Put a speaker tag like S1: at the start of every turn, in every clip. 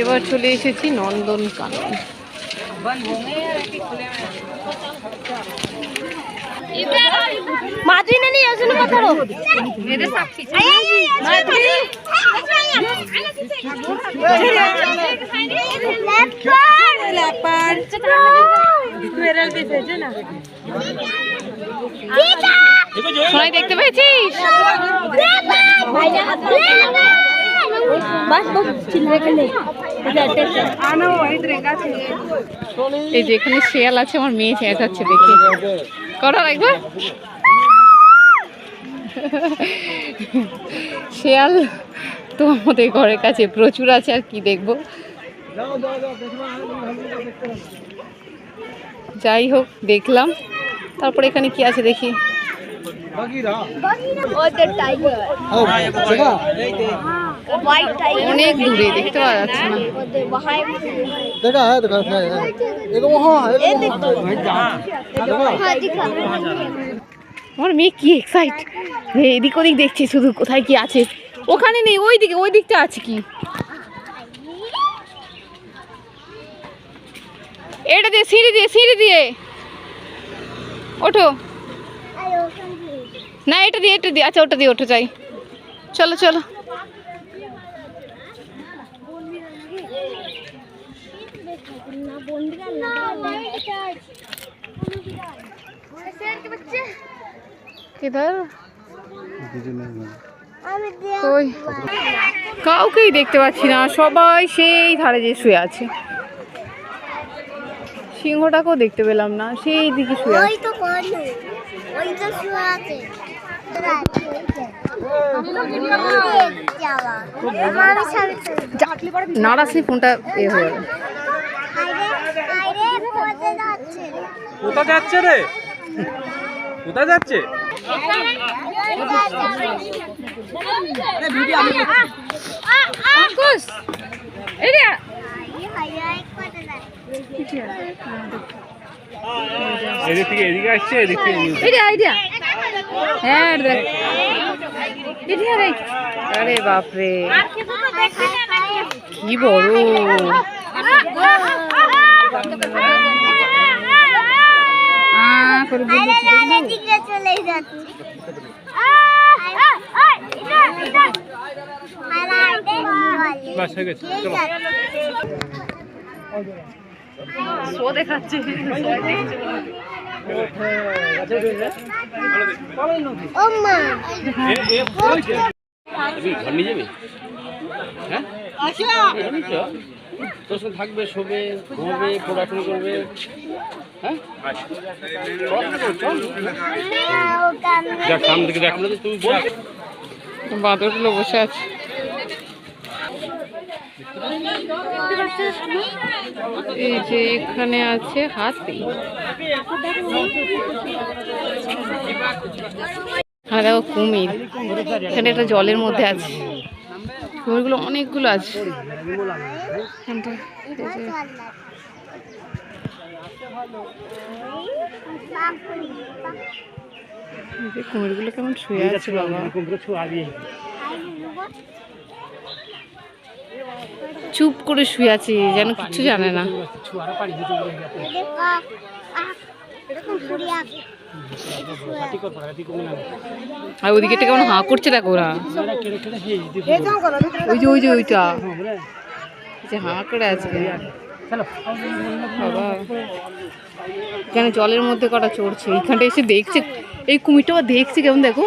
S1: এবার চলে এসেছি নন্দনকানন।
S2: মাধুরী নানি আসলে কথা বলো এদের সাক্ষী মাধুরী লেপার মেরাল বেঁচেছে না
S1: সোনাই দেখতে পেয়েছিস? এই যে এখানে শেয়াল আছে, আমার মেয়ে চেঁচাচ্ছে দেখে। করো একবার। শেয়াল তো আমাদের ঘরের কাছে প্রচুর আছে, আর কি দেখবো। যাই হোক, দেখলাম। তারপর এখানে কি আছে দেখি। অনেক দূরে, দেখতে পাওয়া যাচ্ছে না। আমার মেয়ে কি এক্সাইট, এদিক ওদিক দেখছি শুধু, কোথায় কি আছে। ওখানে নেই, ওই দিকে, ওই দিকটা আছে কি। এটা দিয়ে সিঁড়ি দিয়ে, সিঁড়ি দিয়ে ওঠো না, এটা দিয়ে, এটা দিয়ে। আচ্ছা, ওটা দিয়ে ওঠো, যাই। চলো চলো। কাউকেই দেখতে পাচ্ছি না, সবাই সেই ধারে যে শুয়ে আছে। সিংহটাকেও দেখতে পেলাম না, সেই দিকে শুয়ে আছে। নাড়া সেই ফোনটা এ হয়ে গেল।
S3: কোথায় যাচ্ছে রে? কোথায় যাচ্ছে? এদিক থেকে এদিকে আসছে, এদিক থেকে
S1: আরে বাপরে, কি বড়। দেখাচ্ছে
S3: ঘর নিয়ে যাবে? হ্যাঁ, তোর সঙ্গে থাকবে, শোবে, ঘুমাবে, পড়াশোনা করবে। হ্যাঁ, সামনে থেকে দেখ, তুমি
S1: বাঁদরগুলো বসে আছে। এই যে এখানে আছে হাতি। হ্যাঁ দেখো কুমির, এখানে একটা জলের মধ্যে আছে। কুমিরগুলো অনেকগুলো আছে। কুমিরগুলো কেমন শুয়ে আছে বাবা, চুপ করে শুয়ে আছে, যেন কিছু জানে না। আর ওইদিকে কেমন হাঁ করছে দেখো ওরা, ওই যে ওই যে ওইটা যে হাঁ করে আছে বাবা। এখানে জলের মধ্যে কটা চড়ছে, এইখানটা এসে দেখছে। এই কুমিরটা দেখছে কেমন, দেখো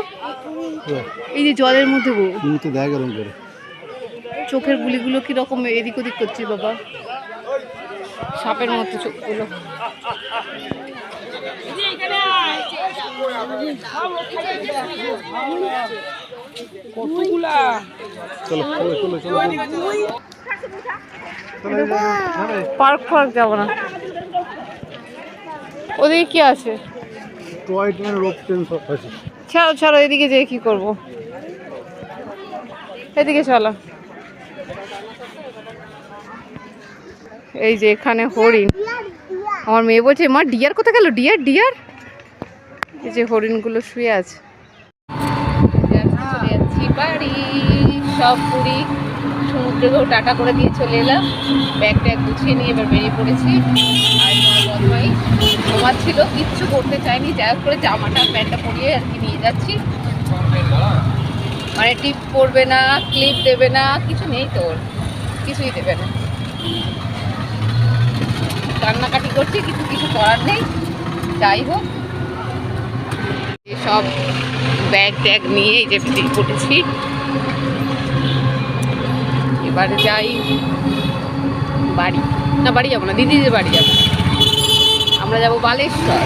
S1: এই যে জলের মধ্যে গো, চোখের গুলিগুলো কিরকম এদিক ওদিক করছে বাবা, সাপের মতো চোখগুলো। পার্ক ফার্ক যাবো না, ওদিকে কি আছে? ছাড়ো ছাড়ো, এদিকে যেয়ে কি করবো, এদিকে চলো। এই যে এখানে হরিণ, আমার মেয়ে বলছে মা ডিয়ার কোথায় গেল, ডিয়ার ডিয়ার। এই যে হরিণগুলো শুয়ে আছে। চলে যাচ্ছি বাড়ি, সব পুরী সূর্যকেও টাটা করে দিয়ে চলে এলাম, ব্যাগ ট্যাগ গুছিয়ে নিয়ে এবার বেরিয়ে পড়েছি। আর আমার বদমাই ঘুমাচ্ছিল, কিচ্ছু করতে চাইনি, যা হোক করে জামাটা প্যান্টটা পরিয়ে আর কি নিয়ে যাচ্ছি। মানে টিপ পরবে না, ক্লিপ দেবে না, কিছু নেই তোর, কিছুই দেবে না। কান্নাকাটি করছে, কিন্তু কিছু করার নেই। যাই হোক, সব ব্যাগ ট্যাগ নিয়ে এই যে বেরিয়ে পড়েছি। এবার যাই বাড়ি, না বাড়ি যাবো না, দিদিদের বাড়ি যাবো। আমরা যাবো বালেশ্বর।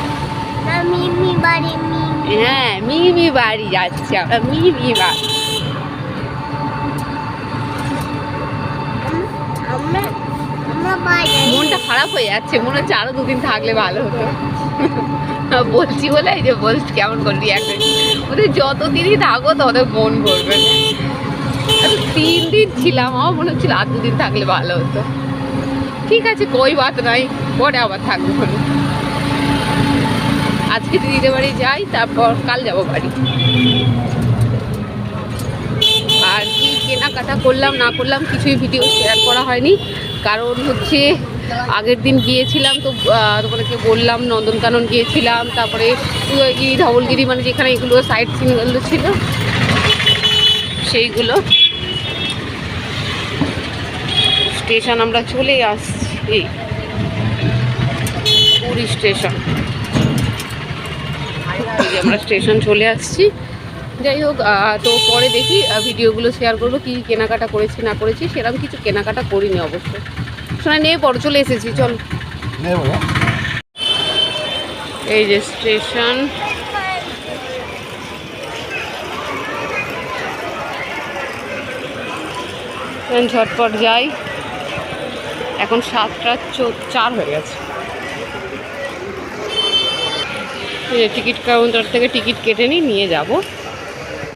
S2: মিমি বাড়ি
S1: হ্যাঁ, মিমি বাড়ি যাচ্ছি আমরা, মিমি বাড়ি।
S2: আমরা বাড়ি
S1: মনটা খারাপ হয়ে যাচ্ছে, মনে হচ্ছে আরো দুদিন থাকলে ভালো হতো। বলছি বলে এই যে বলছি, কেমন করবি একটা ওদের যতদিনই থাকো তত মন ভরবে না। 3 দিন ছিলাম, আমার মনে হচ্ছিল আর 2 দিন থাকলে ভালো হতো। ঠিক আছে, কই বাত নাই, পরে আবার থাকবো। আজকে দিদিদের বাড়ি যাই, তারপর কাল যাবো বাড়ি। আর কি কেনাকাটা করলাম না করলাম কিছুই ভিডিও শেয়ার করা হয়নি, কারণ হচ্ছে আগের দিন গিয়েছিলাম তো, তোমাদেরকে বললাম নন্দনকানন গিয়েছিলাম, তারপরে উদয়গিরি, ধবলগিরি, মানে যেখানে এগুলো সাইট সিনগুলো ছিল সেইগুলো। স্টেশন আমরা চলে আসছি, পুরী স্টেশন। আমরা স্টেশন চলে আসছি। যাই হোক, তো পরে দেখি ভিডিওগুলো শেয়ার করবো কি কেনাকাটা করেছি না করেছি। সেরকম কিছু কেনাকাটা করিনি অবশ্য। শোনা নিয়ে পরে চলে এসেছি, চল। এই যে স্টেশন, ঝটপট যাই। এখন 7:04 হয়ে গেছে। টিকিট কাউন্টার থেকে টিকিট কেটে নিয়ে যাব।